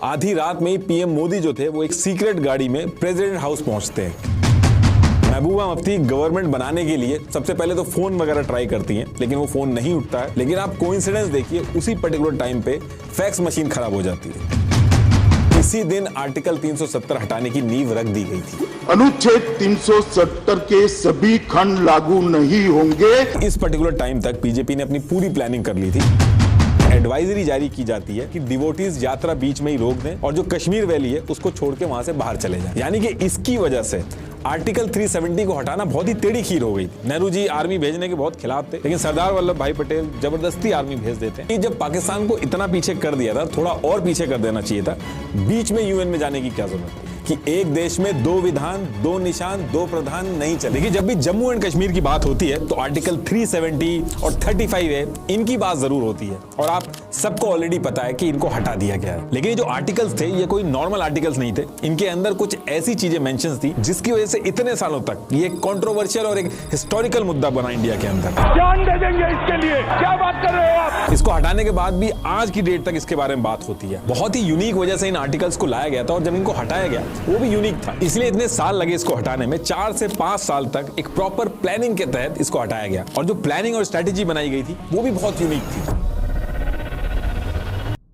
आधी रात में ही पीएम मोदी जो थे वो एक सीक्रेट गाड़ी में प्रेसिडेंट हाउस पहुंचते हैं। महबूबा मुफ्ती गवर्नमेंट बनाने के लिए सबसे पहले तो फोन वगैरह ट्राई करती हैं, लेकिन वो फोन नहीं उठता है। लेकिन आप कोइंसिडेंस देखिए, उसी पर्टिकुलर टाइम पे फैक्स मशीन खराब हो जाती है। इसी दिन आर्टिकल 370 हटाने की नींव रख दी गई थी। अनुच्छेद 370 के सभी खंड लागू नहीं होंगे। इस पर्टिकुलर टाइम तक बीजेपी ने अपनी पूरी प्लानिंग कर ली थी। एडवाइजरी जारी की जाती है कि डिवोटीज यात्रा बीच में ही रोक दें और जो कश्मीर वैली है उसको छोड़ के वहां से बाहर चले जाएं। यानी कि इसकी वजह से आर्टिकल 370 को हटाना बहुत ही टेढ़ी खीर हो गई थी। नेहरू जी आर्मी भेजने के बहुत खिलाफ थे, लेकिन सरदार वल्लभ भाई पटेल जबरदस्ती आर्मी भेज देते हैं। जब पाकिस्तान को इतना पीछे कर दिया था, थोड़ा और पीछे कर देना चाहिए था। बीच में यूएन में जाने की क्या जरूरत थी कि एक देश में दो विधान, दो निशान, दो प्रधान नहीं चले। देखिए, जब भी जम्मू एंड कश्मीर की बात होती है तो आर्टिकल 370 और 35A इनकी बात जरूर होती है, और आप सबको ऑलरेडी पता है कि इनको हटा दिया गया है। लेकिन ये जो आर्टिकल्स थे ये कोई नॉर्मल आर्टिकल्स नहीं थे। इनके अंदर कुछ ऐसी चीजें मेंशंस थी जिसकी वजह से इतने सालों तक ये कंट्रोवर्शियल और एक हिस्टोरिकल मुद्दा बना इंडिया के अंदर। जान दे देंगे इसके लिए, क्या बात कर रहे हो आप? इसको हटाने के बाद भी आज की डेट तक इसके बारे में बात होती है। बहुत ही यूनिक वजह से इन आर्टिकल्स को लाया गया था, और जब इनको हटाया गया वो भी यूनिक था। इसलिए इतने साल लगे इसको हटाने में। 4 से 5 साल तक एक प्रॉपर प्लानिंग के तहत इसको हटाया गया, और जो प्लानिंग और स्ट्रेटेजी बनाई गई थी वो भी बहुत यूनिक थी।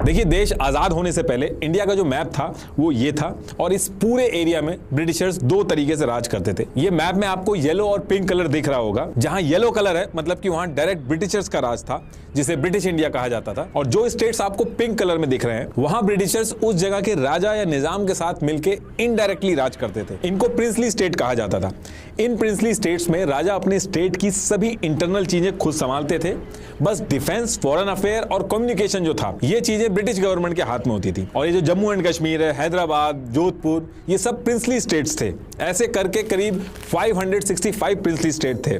देखिए, देश आजाद होने से पहले इंडिया का जो मैप था वो ये था, और इस पूरे एरिया में ब्रिटिशर्स 2 तरीके से राज करते थे। ये मैप में आपको येलो और पिंक कलर दिख रहा होगा। जहां येलो कलर है मतलब कि वहां डायरेक्ट ब्रिटिशर्स का राज था, जिसे ब्रिटिश इंडिया कहा जाता था। और जो स्टेट्स आपको पिंक कलर में दिख रहे हैं वहां ब्रिटिशर्स उस जगह के राजा या निजाम के साथ मिलकर इनडायरेक्टली राज करते थे। इनको प्रिंसली स्टेट कहा जाता था। इन प्रिंसली स्टेट्स में राजा अपने स्टेट की सभी इंटरनल चीजें खुद संभालते थे। बस डिफेंस, फॉरेन अफेयर और कम्युनिकेशन जो था, ये चीजें ब्रिटिश गवर्नमेंट के हाथ में होती थी। और ये जो जम्मू एंड कश्मीर है, हैदराबाद, जोधपुर, ये सब प्रिंसली स्टेट्स थे। ऐसे करके करीब 565 प्रिंसली स्टेट थे।